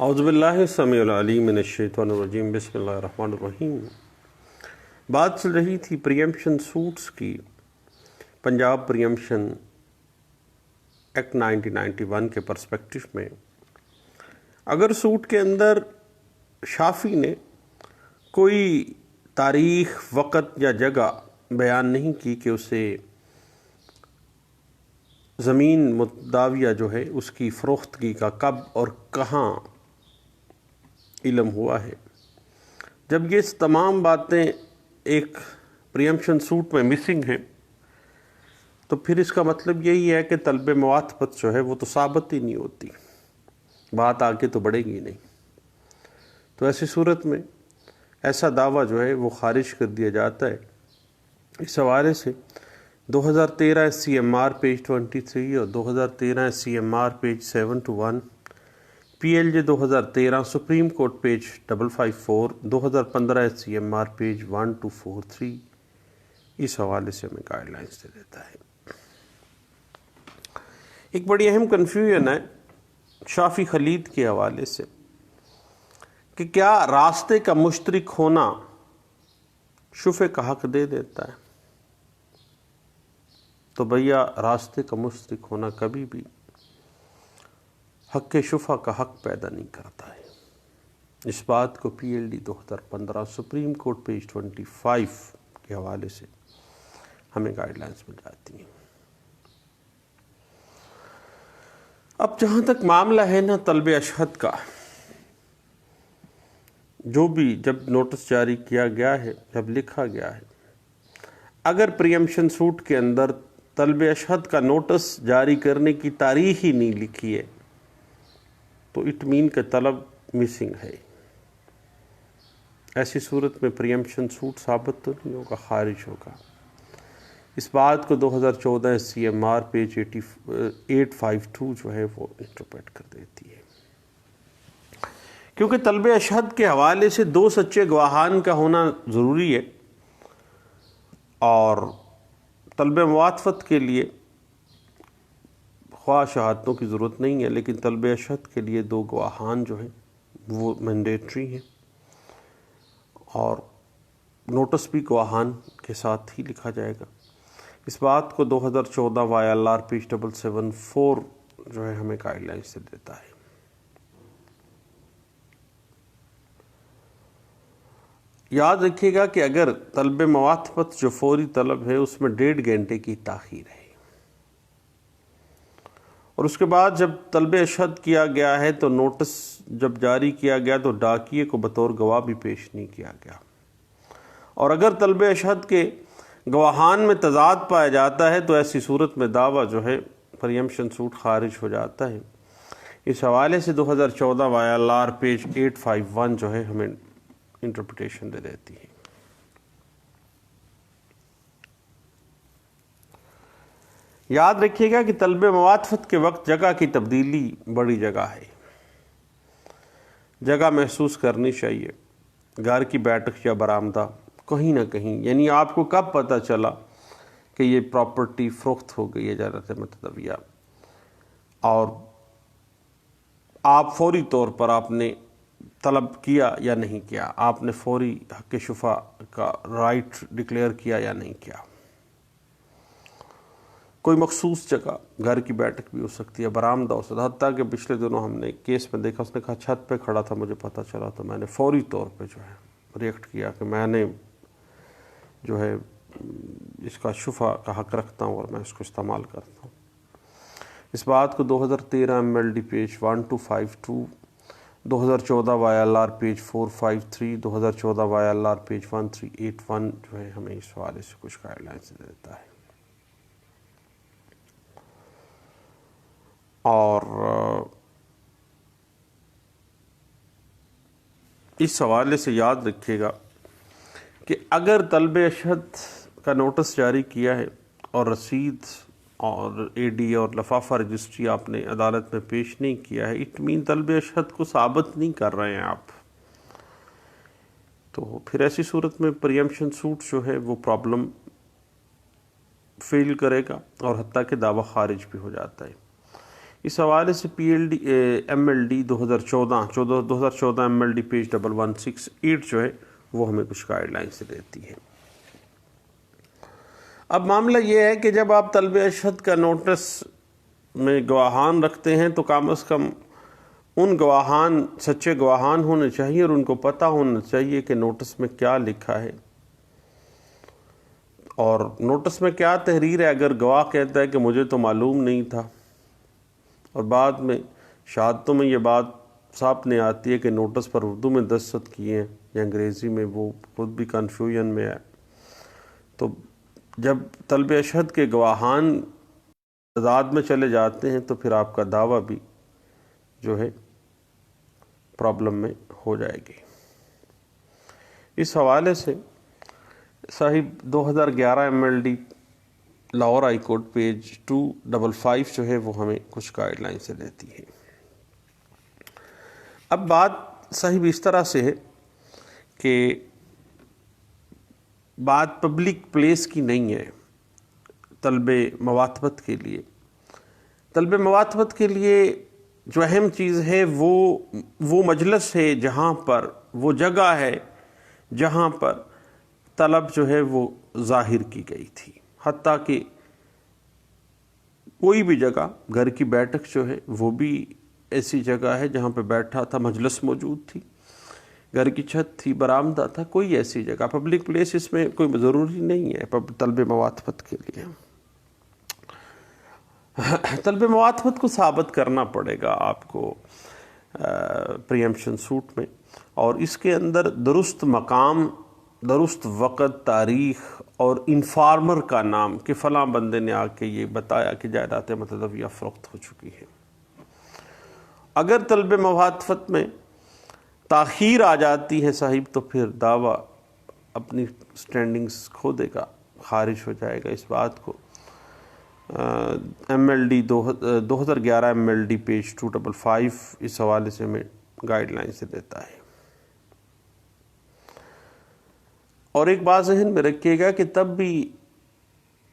اعوذ باللہ السمیع العلیم من الشیطان الرجیم، بسم اللہ الرحمن الرحیم۔ بات چل رہی تھی پریمپشن سوٹس کی، پنجاب پریمپشن ایکٹ 1991 کے پرسپیکٹو میں۔ اگر سوٹ کے اندر شافی نے کوئی تاریخ، وقت یا جگہ بیان نہیں کی کہ اسے زمین مدعویہ جو ہے اس کی فروختگی کا کب اور کہاں علم ہوا ہے، جب یہ تمام باتیں ایک پریمپشن سوٹ میں مسنگ ہیں، تو پھر اس کا مطلب یہی ہے کہ طلب موافقت جو ہے وہ تو ثابت ہی نہیں ہوتی، بات آگے تو بڑھے گی نہیں۔ تو ایسی صورت میں ایسا دعویٰ جو ہے وہ خارج کر دیا جاتا ہے۔ اس حوالے سے 2013 CMR پیج 23 اور 2013 CMR page 7-1، PLJ 2013 supreme court page 554، 2015 CMR page 1243 اس حوالے سے ہمیں گائیڈ لائنس دے دیتا ہے۔ ایک بڑی اہم کنفیوژن ہے شافی خلید کے حوالے سے کہ کیا راستے کا مشترک ہونا شفع کا حق دے دیتا ہے؟ تو بھیا راستے کا مشترک ہونا کبھی بھی حق شفع کا حق پیدا نہیں کرتا ہے۔ اس بات کو PLD 2015 سپریم کورٹ پیج 25 کے حوالے سے ہمیں گائیڈ لائنس مل جاتی ہیں۔ اب جہاں تک معاملہ ہے نا طلب اشہد کا، جو بھی جب نوٹس جاری کیا گیا ہے، جب لکھا گیا ہے، اگر پریمپشن سوٹ کے اندر طلب اشہد کا نوٹس جاری کرنے کی تاریخ ہی نہیں لکھی ہے تو اٹمین کا طلب مسنگ ہے۔ ایسی صورت میں پریمپشن سوٹ ثابت تو نہیں ہوگا، خارج ہوگا۔ اس بات کو 2014 CMR پیج 852 جو ہے وہ انٹرپریٹ کر دیتی ہے، کیونکہ طلب اشہد کے حوالے سے دو سچے گواہان کا ہونا ضروری ہے، اور طلب موافقت کے لیے خواہ شہادتوں کی ضرورت نہیں ہے، لیکن طلب اشہد کے لیے دو گواہان جو ہیں وہ مینڈیٹری ہیں، اور نوٹس بھی گواہان کے ساتھ ہی لکھا جائے گا۔ اس بات کو 2014 YLR پیج 774 جو ہے ہمیں گائیڈ لائن سے دیتا ہے۔ یاد رکھیے گا کہ اگر طلب موافقت جو فوری طلب ہے اس میں 1.5 گھنٹے کی تاخیر ہے، اور اس کے بعد جب طلب اشہد کیا گیا ہے تو نوٹس جب جاری کیا گیا تو ڈاکیے کو بطور گواہ بھی پیش نہیں کیا گیا، اور اگر طلب اشہد کے گواہان میں تضاد پایا جاتا ہے تو ایسی صورت میں دعویٰ جو ہے پریمپشن سوٹ خارج ہو جاتا ہے۔ اس حوالے سے 2014 YLR پیج 851 جو ہے ہمیں انٹرپریٹیشن دے دیتی ہے۔ یاد رکھیے گا کہ طلب موافقت کے وقت جگہ کی تبدیلی بڑی جگہ ہے، جگہ محسوس کرنی چاہیے، گھر کی بیٹھک یا برآمدہ کہیں نہ کہیں، یعنی آپ کو کب پتہ چلا کہ یہ پراپرٹی فروخت ہو گئی ہے اجارت متداویہ، اور آپ فوری طور پر آپ نے طلب کیا یا نہیں کیا، آپ نے فوری حق شفع کا رائٹ ڈکلیئر کیا یا نہیں کیا۔ کوئی مخصوص جگہ، گھر کی بیٹھک بھی ہو سکتی ہے، برآمدہ ہو سکتا ہے، حتیٰ کہ پچھلے دنوں ہم نے کیس میں دیکھا، اس نے کہا چھت پہ کھڑا تھا، مجھے پتہ چلا تو میں نے فوری طور پہ جو ہے ریئیکٹ کیا کہ میں نے جو ہے اس کا شفع کا حق رکھتا ہوں اور میں اس کو استعمال کرتا ہوں۔ اس بات کو 2013 MLD page 1252، 2014 YLR page 453، 2014 YLR page 1381 جو ہے ہمیں اس حوالے سے کچھ گائیڈ لائنس دیتا ہے۔ اور اس حوالے سے یاد رکھیے گا کہ اگر طلب اشہد کا نوٹس جاری کیا ہے اور رسید اور AD اور لفافہ رجسٹری آپ نے عدالت میں پیش نہیں کیا ہے، اٹمین طلب اشہد کو ثابت نہیں کر رہے ہیں آپ، تو پھر ایسی صورت میں پریمپشن سوٹ جو ہے وہ پرابلم فیل کرے گا، اور حتیٰ کہ دعویٰ خارج بھی ہو جاتا ہے۔ اس حوالے سے MLD 2014 MLD پیج 1168 جو ہے وہ ہمیں کچھ گائیڈ لائنس دیتی ہے۔ اب معاملہ یہ ہے کہ جب آپ طلب اشہد کا نوٹس میں گواہان رکھتے ہیں تو کم از کم ان گواہان سچے گواہان ہونے چاہیے اور ان کو پتہ ہونا چاہیے کہ نوٹس میں کیا لکھا ہے اور نوٹس میں کیا تحریر ہے۔ اگر گواہ کہتا ہے کہ مجھے تو معلوم نہیں تھا اور بعد میں شہادتوں میں یہ بات سامنے آتی ہے کہ نوٹس پر اردو میں دستخط کیے ہیں یا انگریزی میں، وہ خود بھی کنفیوژن میں ہے، تو جب طلب اشہد کے گواہان تضاد میں چلے جاتے ہیں تو پھر آپ کا دعویٰ بھی جو ہے پرابلم میں ہو جائے گی۔ اس حوالے سے صاحب 2011 MLD Lahore high court page 255 جو ہے وہ ہمیں کچھ گائیڈ لائن سے دیتی ہے۔ اب بات صاحب اس طرح سے ہے کہ بات پبلک پلیس کی نہیں ہے طلب مواطبت کے لیے۔ طلب مواطبت کے لیے جو اہم چیز ہے وہ مجلس ہے، جہاں پر وہ جگہ ہے جہاں پر طلب جو ہے وہ ظاہر کی گئی تھی۔ حتیٰ کہ کوئی بھی جگہ، گھر کی بیٹھک جو ہے وہ بھی ایسی جگہ ہے جہاں پہ بیٹھا تھا، مجلس موجود تھی، گھر کی چھت تھی، برآمدہ تھا، کوئی ایسی جگہ پبلک پلیس اس میں کوئی ضروری نہیں ہے طلب مواطبت کے لیے۔ طلب مواطبت کو ثابت کرنا پڑے گا آپ کو پریمپشن سوٹ میں، اور اس کے اندر درست مقام، درست وقت، تاریخ اور انفارمر کا نام کہ فلاں بندے نے آ کے یہ بتایا کہ جائیداد متداویہ فروخت ہو چکی ہے۔ اگر طلب مواطبت میں تاخیر آ جاتی ہے صاحب تو پھر دعویٰ اپنی سٹینڈنگز کھو دے گا، خارج ہو جائے گا۔ اس بات کو MLD 2011 MLD پیج 255 اس حوالے سے ہمیں گائیڈ لائن سے دیتا ہے۔ اور ایک بات ذہن میں رکھیے گا کہ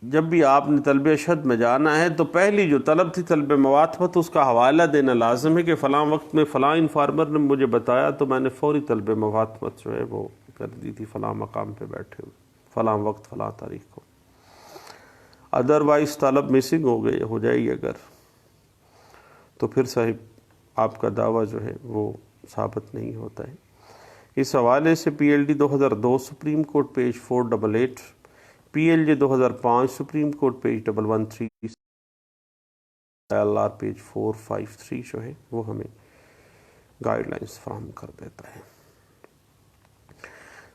جب بھی آپ نے طلب اشہد میں جانا ہے تو پہلی جو طلب تھی طلب مواطبت، اس کا حوالہ دینا لازم ہے کہ فلاں وقت میں فلاں انفارمر نے مجھے بتایا تو میں نے فوری طلب مواطبت جو ہے وہ کر دی تھی فلاں مقام پہ بیٹھے ہوئے، فلاں وقت فلاں تاریخ کو۔ ادروائز طلب مسنگ ہو جائے گی اگر، تو پھر صاحب آپ کا دعویٰ جو ہے وہ ثابت نہیں ہوتا ہے۔ اس حوالے سے PLD 2002 supreme court page 488، PLJ 2005 supreme court page 113، LR page 453 جو ہے وہ ہمیں گائیڈ لائنس فراہم کر دیتا ہے۔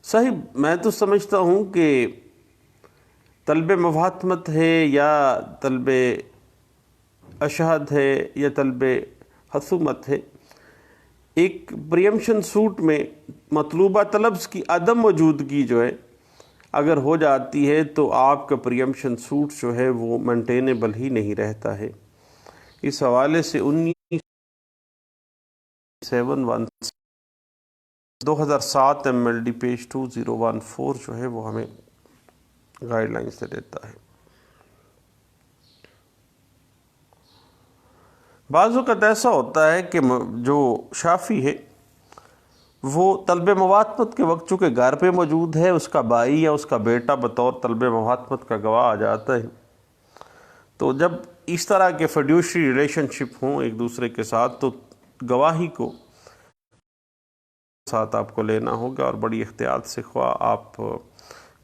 صاحب میں تو سمجھتا ہوں کہ طلب مواطبت ہے یا طلب اشہد ہے یا طلب خصومت ہے، ایک پریمپشن سوٹ میں مطلوبہ طلبز کی عدم موجودگی جو ہے اگر ہو جاتی ہے تو آپ کا پریمپشن سوٹ جو ہے وہ مینٹینیبل ہی نہیں رہتا ہے۔ اس حوالے سے 2007 MLD پیج 2014 جو ہے وہ ہمیں گائیڈ لائن سے دیتا ہے۔ بعض اوقات ایسا ہوتا ہے کہ جو شافی ہے وہ طلب مواطبت کے وقت چونکہ گھر پہ موجود ہے، اس کا بھائی یا اس کا بیٹا بطور طلب مواطبت کا گواہ آ جاتا ہے، تو جب اس طرح کے فیڈیوشری ریلیشن شپ ہوں ایک دوسرے کے ساتھ تو گواہی کو ساتھ آپ کو لینا ہوگا اور بڑی احتیاط سے، خواہ آپ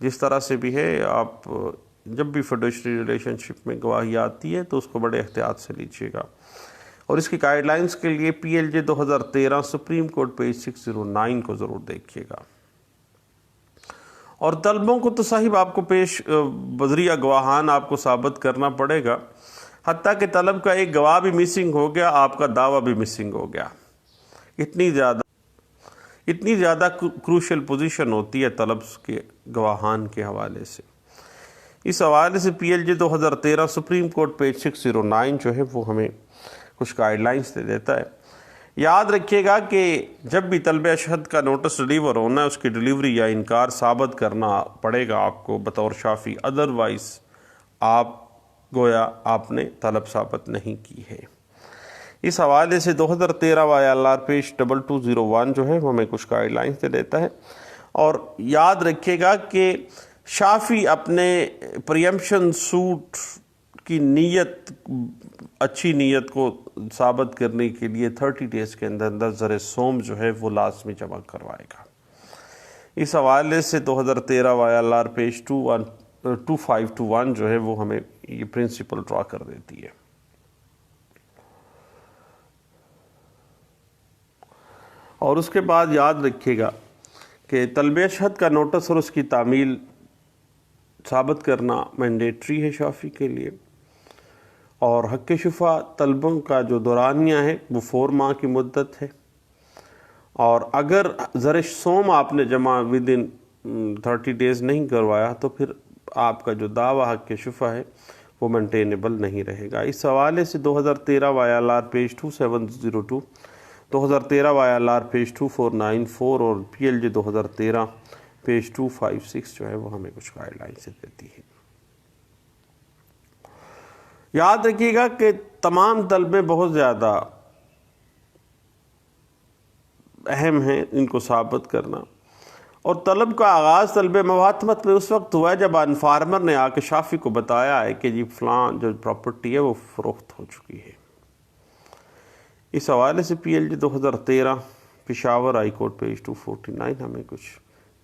جس طرح سے بھی ہے، آپ جب بھی فیڈیوشری ریلیشن شپ میں گواہی آتی ہے تو اس کو بڑے احتیاط سے لیجیے گا۔ اور اس کی گائیڈ لائنز کے لیے PLJ 2013 سپریم کورٹ پیج 609 کو ضرور دیکھیے گا۔ اور طلبوں کو تو صاحب آپ کو بذریعہ گواہان آپ کو ثابت کرنا پڑے گا، حتیٰ کہ طلب کا ایک گواہ بھی مسنگ ہو گیا، آپ کا دعویٰ بھی مسنگ ہو گیا۔ اتنی زیادہ کروشل پوزیشن ہوتی ہے طلبs کے گواہان کے حوالے سے۔ اس حوالے سے PLJ 2013 سپریم کورٹ پیج 609 جو ہے وہ ہمیں کچھ گائیڈ لائنز دے دیتا ہے۔ یاد رکھیے گا کہ جب بھی طلب اشہد کا نوٹس ڈیلیور ہونا ہے، اس کی ڈیلیوری یا انکار ثابت کرنا پڑے گا آپ کو بطور شافی، ادروائز آپ گویا آپ نے طلب ثابت نہیں کی ہے۔ اس حوالے سے 2013 YLR پیج 2201 جو ہے وہ ہمیں کچھ گائیڈ لائنس دے دیتا ہے. اور یاد رکھیے گا کہ شافی اپنے پریمپشن سوٹ کی نیت، اچھی نیت کو ثابت کرنے کے لیے 30 ڈیز کے اندر اندر زر سوم جو ہے وہ لازمی جمع کروائے گا. اس حوالے سے 2013 YLR پیج 2521 جو ہے وہ ہمیں یہ پرنسپل ڈرا کر دیتی ہے. اور اس کے بعد یاد رکھیے گا کہ طلب اشہد کا نوٹس اور اس کی تعمیل ثابت کرنا مینڈیٹری ہے شافی کے لیے. اور حق شفا طلبوں کا جو دورانیہ ہے وہ 4 ماہ کی مدت ہے. اور اگر زر سوم آپ نے جمع ودن 30 ڈیز نہیں کروایا تو پھر آپ کا جو دعویٰ حق شفا ہے وہ مینٹینیبل نہیں رہے گا. اس حوالے سے 2013 YLR پیج 2702، 2013 YLR پیج 2494 اور PLJ 2013 پیج 256 جو ہے وہ ہمیں کچھ گائیڈ لائنس دیتی ہے. یاد رکھیے گا کہ تمام طلبے بہت زیادہ اہم ہیں ان کو ثابت کرنا. اور طلب کا آغاز طلب مفاہمت میں اس وقت ہوا ہے جب ان فارمر نے آ کے شافی کو بتایا ہے کہ جی فلاں جو پراپرٹی ہے وہ فروخت ہو چکی ہے. اس حوالے سے PLJ 2013 Peshawar high court page 249 ہمیں کچھ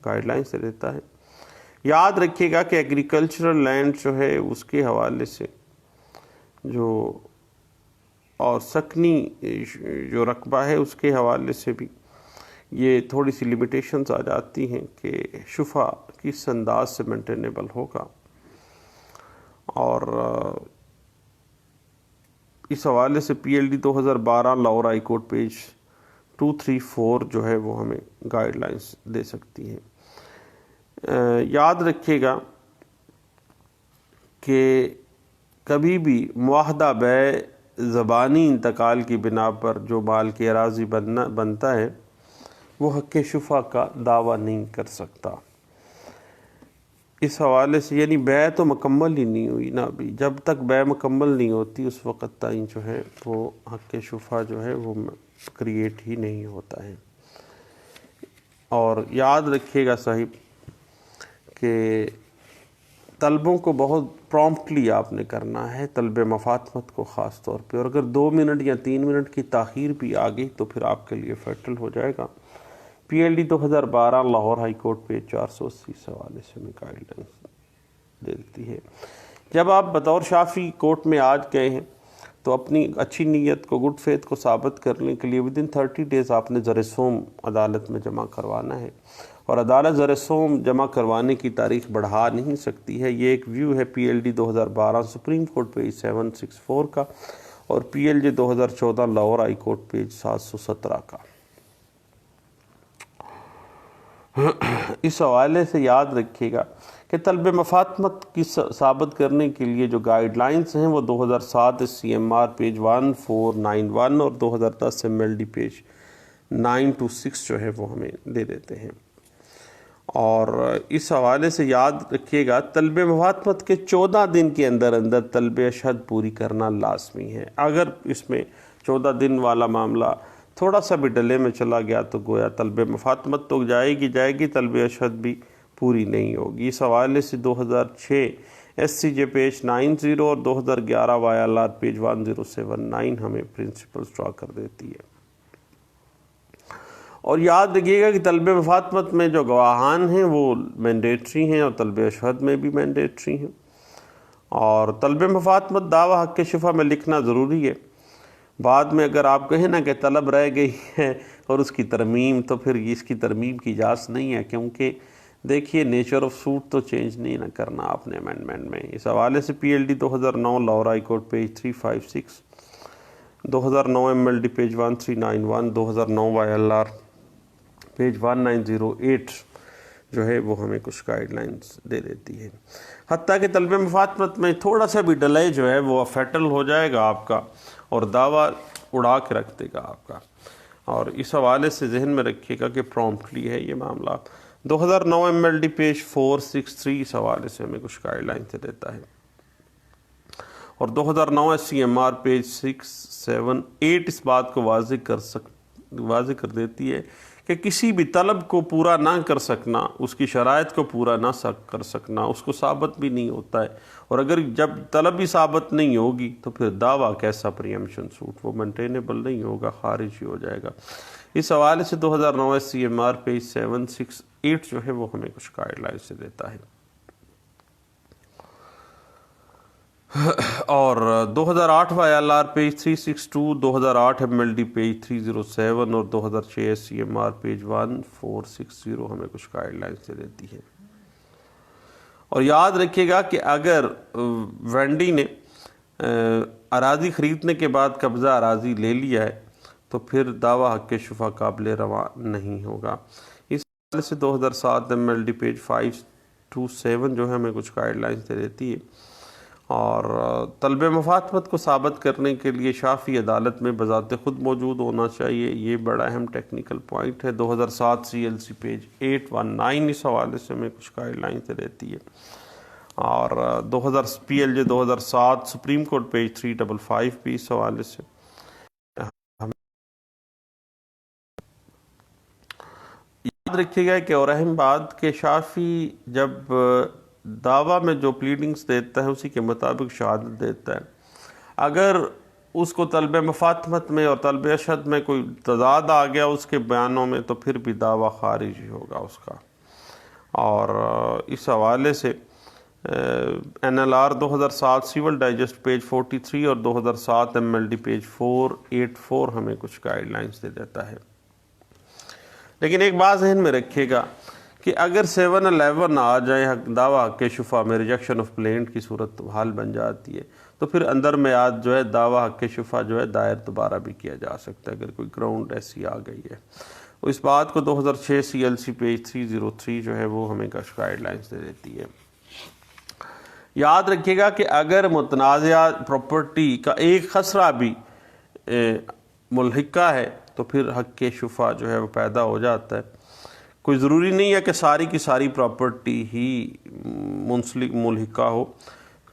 گائیڈ لائنس دیتا ہے. یاد رکھیے گا کہ ایگریکلچرل لینڈ جو ہے اس کے حوالے سے جو اور سکنی جو رقبہ ہے اس کے حوالے سے بھی یہ تھوڑی سی لمیٹیشنز آ جاتی ہیں کہ شفا کس انداز سے مینٹینیبل ہوگا. اور اس حوالے سے PLD 2012 Lahore high court page 234 جو ہے وہ ہمیں گائیڈ لائنس دے سکتی ہے. یاد رکھیے گا کہ کبھی بھی معاہدہ بیع زبانی انتقال کی بنا پر جو مال کی اراضی بنتا ہے وہ حق شفا کا دعویٰ نہیں کر سکتا. اس حوالے سے یعنی بیع تو مکمل ہی نہیں ہوئی نا ابھی، جب تک بیع مکمل نہیں ہوتی اس وقت تائیں جو ہے وہ حق شفا جو ہے وہ کریٹ ہی نہیں ہوتا ہے. اور یاد رکھیے گا صاحب کہ طلبوں کو بہت پرومپٹلی آپ نے کرنا ہے، طلب مفاہمت کو خاص طور پہ. اور اگر 2 منٹ یا 3 منٹ کی تاخیر بھی آ گئی تو پھر آپ کے لیے فیٹل ہو جائے گا. PLD 2012 Lahore high court page 480 حوالے سے ہمیں گائیڈ لائنس دیتی ہے. جب آپ بطور شافی کورٹ میں آج گئے ہیں تو اپنی اچھی نیت کو، گڈ فیتھ کو ثابت کرنے کے لیے ودن 30 ڈیز آپ نے زر سوم عدالت میں جمع کروانا ہے. اور عدالت زر سوم جمع کروانے کی تاریخ بڑھا نہیں سکتی ہے. یہ ایک ویو ہے PLD 2012 سپریم کورٹ پیج 764 کا اور PLJ 2014 Lahore high court page 717 کا. اس حوالے سے یاد رکھیے گا کہ طلب مفاہمت کی ثابت کرنے کے لیے جو گائیڈ لائنس ہیں وہ 2007 CMR پیج 1491 اور 2010 MLD پیج 926 جو ہے وہ ہمیں دے دیتے ہیں. اور اس حوالے سے یاد رکھیے گا طلب مفاہمت کے 14 دن کے اندر اندر طلب اشہد پوری کرنا لازمی ہے. اگر اس میں 14 دن والا معاملہ تھوڑا سا بھی ڈلے میں چلا گیا تو گویا طلب مفاہمت تو جائے گی طلب اشہد بھی پوری نہیں ہوگی. اس حوالے سے 2006 SCJ پیج 90 اور 2011 YLR پیج 1079 ہمیں پرنسپلز ڈرا کر دیتی ہے. اور یاد رکھیے گا کہ طلب مفاہمت میں جو گواہان ہیں وہ مینڈیٹری ہیں اور طلب اشہد میں بھی مینڈیٹری ہیں. اور طلب مفاہمت دعویٰ حق شفا میں لکھنا ضروری ہے. بعد میں اگر آپ کہیں نا کہ طلب رہ گئی ہے اور اس کی ترمیم، تو پھر اس کی ترمیم کی اجازت نہیں ہے، کیونکہ دیکھیے نیچر آف سوٹ تو چینج نہیں نہ کرنا آپ نے امینڈمنٹ میں. اس حوالے سے PLD 2009 Lahore high court page 356، 2009 MLD page 1391، 2009 YLR page 1908 جو ہے وہ ہمیں کچھ گائیڈ لائنس دے دیتی ہے. حتیٰ کہ طلب مفاہمت میں تھوڑا سا بھی ڈیلے جو ہے وہ فیٹل ہو جائے گا آپ کا اور دعویٰ اڑا کے رکھ دے گا آپ کا. اور اس حوالے سے ذہن میں رکھیے گا کہ پرومپٹلی ہے یہ معاملہ. 2009 MLD پیج 463 اس حوالے سے ہمیں کچھ گائیڈ لائن سے دیتا ہے. اور 2009 SCMR پیج 678 اس بات کو واضح کر دیتی ہے کہ کسی بھی طلب کو پورا نہ کر سکنا، اس کی شرائط کو پورا نہ کر سکنا اس کو ثابت بھی نہیں ہوتا ہے، اور اگر جب طلب ہی ثابت نہیں ہوگی تو پھر دعویٰ کیسا پریمپشن سوٹ، وہ مینٹینیبل نہیں ہوگا، خارج ہی ہو جائے گا۔ اس حوالے سے 2009 SCMR پیج 768 جو ہے وہ ہمیں کچھ گائیڈ لائن سے دیتا ہے۔ اور 2008 ILR پیج 362، 2008 MLD پیج 307 اور 2006 SCMR پیج 1460 ہمیں کچھ گائیڈ لائن سے دیتی ہے۔ اور یاد رکھیے گا کہ اگر وینڈی نے اراضی خریدنے کے بعد قبضہ اراضی لے لیا ہے تو پھر دعویٰ حق شفا قابل رواں نہیں ہوگا۔ اس حوالے سے 2007 MLD پیج 527 جو ہے ہمیں کچھ گائیڈ لائن سے دیتی ہے۔ اور طلب مفاہمت کو ثابت کرنے کے لیے شافی عدالت میں بذات خود موجود ہونا چاہیے، یہ بڑا اہم ٹیکنیکل پوائنٹ ہے۔ 2007 CLC پیج 819 اس حوالے سے ہمیں کچھ گائیڈ لائن سے دیتی ہے۔ اور PLJ 2007 سپریم کورٹ پیج 355 بھی اس حوالے سے یاد رکھیے گا کہ اور اہم بات کہ شافی جب دعویٰ میں جو پلیڈنگز دیتا ہے اسی کے مطابق شہادت دیتا ہے، اگر اس کو طلب مفاہمت میں اور طلب اشہد میں کوئی تضاد آ گیا اس کے بیانوں میں تو پھر بھی دعویٰ خارج ہی ہوگا اس کا۔ اور اس حوالے سے NLR 2007 سیول ڈائجسٹ پیج 43 اور 2007 MLD پیج 484 ہمیں کچھ گائیڈ لائنز دے دیتا ہے۔ لیکن ایک بات ذہن میں رکھیے گا کہ اگر 711 آ جائے دعویٰ حق شفا میں ریجیکشن آف پلینٹ کی صورت حال بن جاتی ہے تو پھر اندر میعاد جو ہے دعویٰ حق شفا جو ہے دائر دوبارہ بھی کیا جا سکتا ہے اگر کوئی گراؤنڈ ایسی آ گئی ہے۔ اس بات کو 2006 CLC پیج 303 جو ہے وہ ہمیں کچھ گائیڈ لائنز دے دیتی ہے۔ یاد رکھیے گا کہ اگر متنازعہ پراپرٹی کا ایک خسرہ بھی ملحقہ ہے تو پھر حق شفا جو ہے وہ پیدا ہو جاتا ہے۔ کوئی ضروری نہیں ہے کہ ساری کی ساری پراپرٹی ہی منسلک ملحقہ ہو،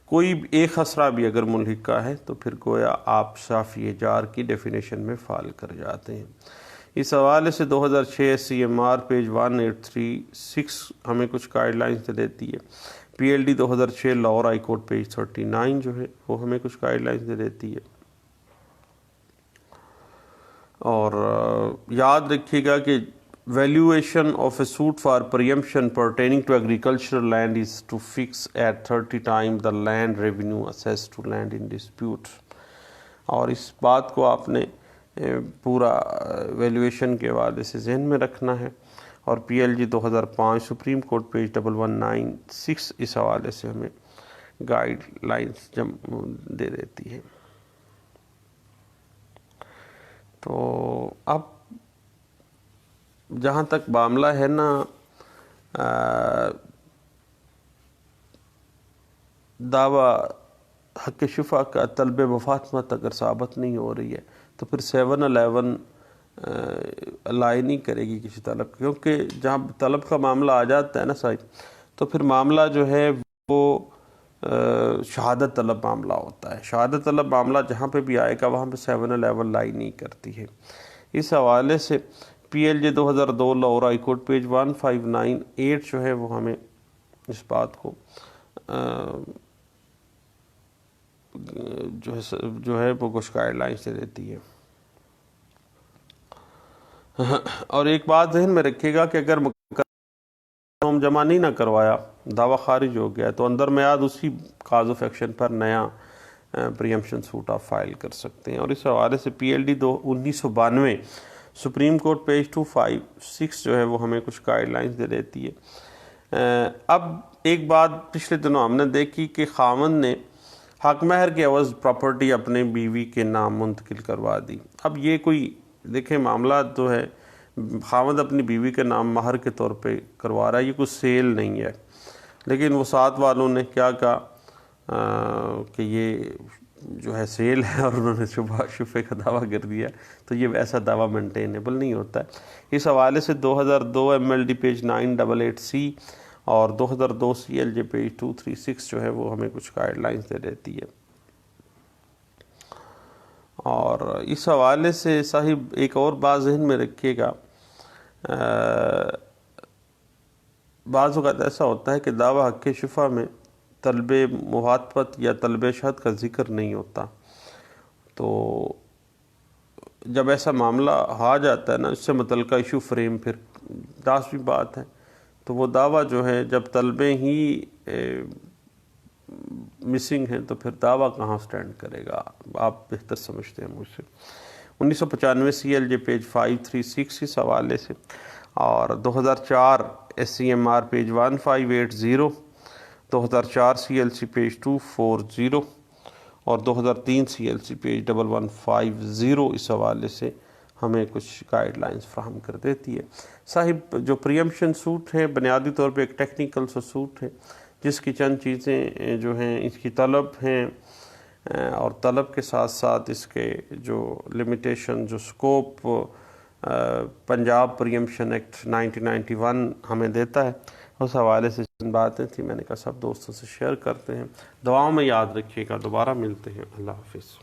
کوئی ایک خسرہ بھی اگر ملحقہ ہے تو پھر گویا آپ شافی جار کی ڈیفینیشن میں فال کر جاتے ہیں۔ اس حوالے سے 2006 CMR پیج 1836 ہمیں کچھ گائیڈ لائنز سے دیتی ہے۔ PLD 2006 Lahore high court page 39 جو ہے وہ ہمیں کچھ گائیڈ لائنز دے دیتی ہے۔ اور یاد رکھیے گا کہ valuation of a suit for preemption pertaining to agricultural land is to fix at 30 times the land revenue assessed to land in dispute۔ اور اس بات کو آپ نے پورا ویلیویشن کے حوالے سے ذہن میں رکھنا ہے۔ اور PLG 2005 سپریم کورٹ پیج 1196 اس حوالے سے ہمیں گائیڈ لائنز دے دیتی ہے۔ تو اب جہاں تک معاملہ ہے نا دعویٰ حق شفا کا طلب مفاہمت اگر ثابت نہیں ہو رہی ہے تو پھر 711 الائی نہیں کرے گی کسی طلب، کیونکہ جہاں طلب کا معاملہ آ جاتا ہے نا صاحب تو پھر معاملہ جو ہے وہ شہادت طلب معاملہ ہوتا ہے۔ شہادت طلب معاملہ جہاں پہ بھی آئے گا وہاں پہ 711 لائی نہیں کرتی ہے۔ اس حوالے سے PLJ 2002 Lahore high court page 1598 جو ہے وہ ہمیں اس بات کو جو ہے وہ کچھ گائیڈ لائن سے دیتی ہے۔ اور ایک بات ذہن میں رکھیے گا کہ اگر فارم جمع نہیں نہ کروایا، دعویٰ خارج ہو گیا تو اندر میعاد اسی کاز آف ایکشن پر نیا پریمپشن سوٹ آپ فائل کر سکتے ہیں۔ اور اس حوالے سے PLD 1992 سپریم کورٹ پیج 256 جو ہے وہ ہمیں کچھ گائیڈ لائنز دے دیتی ہے۔ اب ایک بات پچھلے دنوں ہم نے دیکھی کہ خاوند نے حق مہر کے عوض پراپرٹی اپنے بیوی کے نام منتقل کروا دی۔ اب یہ کوئی دیکھیں معاملات جو ہے خاوند اپنی بیوی کے نام مہر کے طور پہ کروا رہا ہے، یہ کوئی سیل نہیں ہے، لیکن وہ ساتھ والوں نے کیا کہا کہ یہ جو ہے سیل ہے اور انہوں نے شفے کا دعویٰ کر دیا، تو یہ ایسا دعویٰ مینٹینیبل نہیں ہوتا ہے۔ اس حوالے سے 2002 MLD پیج 988C اور 2002 CLJ پیج 236 جو ہے وہ ہمیں کچھ گائیڈ لائنز دے دیتی ہے۔ اور اس حوالے سے صاحب ایک اور بات ذہن میں رکھیے گا، بعض اوقات ایسا ہوتا ہے کہ دعویٰ حق شفا میں طلب مخاطبت یا طلب شہادت کا ذکر نہیں ہوتا، تو جب ایسا معاملہ آ جاتا ہے نا، اس سے متعلقہ ایشو فریم پھر لازمی بات ہے، تو وہ دعویٰ جو ہے جب طلبے ہی مسنگ ہیں تو پھر دعویٰ کہاں سٹینڈ کرے گا، آپ بہتر سمجھتے ہیں مجھ سے۔ 1995 CLJ پیج 536 اس حوالے سے، اور 2004 SCMR پیج 1580، 2004 CLC پیج 240 اور 2003 CLC پیج 1150 اس حوالے سے ہمیں کچھ گائیڈ لائنز فراہم کر دیتی ہے۔ صاحب جو پریمپشن سوٹ ہے بنیادی طور پہ ایک ٹیکنیکل سا سوٹ ہے، جس کی چند چیزیں جو ہیں اس کی طلب ہیں، اور طلب کے ساتھ ساتھ اس کے جو لمیٹیشن، جو سکوپ پنجاب پریمپشن ایکٹ 1991 ہمیں دیتا ہے، اس حوالے سے چند باتیں تھیں، میں نے کہا سب دوستوں سے شیئر کرتے ہیں۔ دعاؤں میں یاد رکھیے گا، دوبارہ ملتے ہیں، اللہ حافظ۔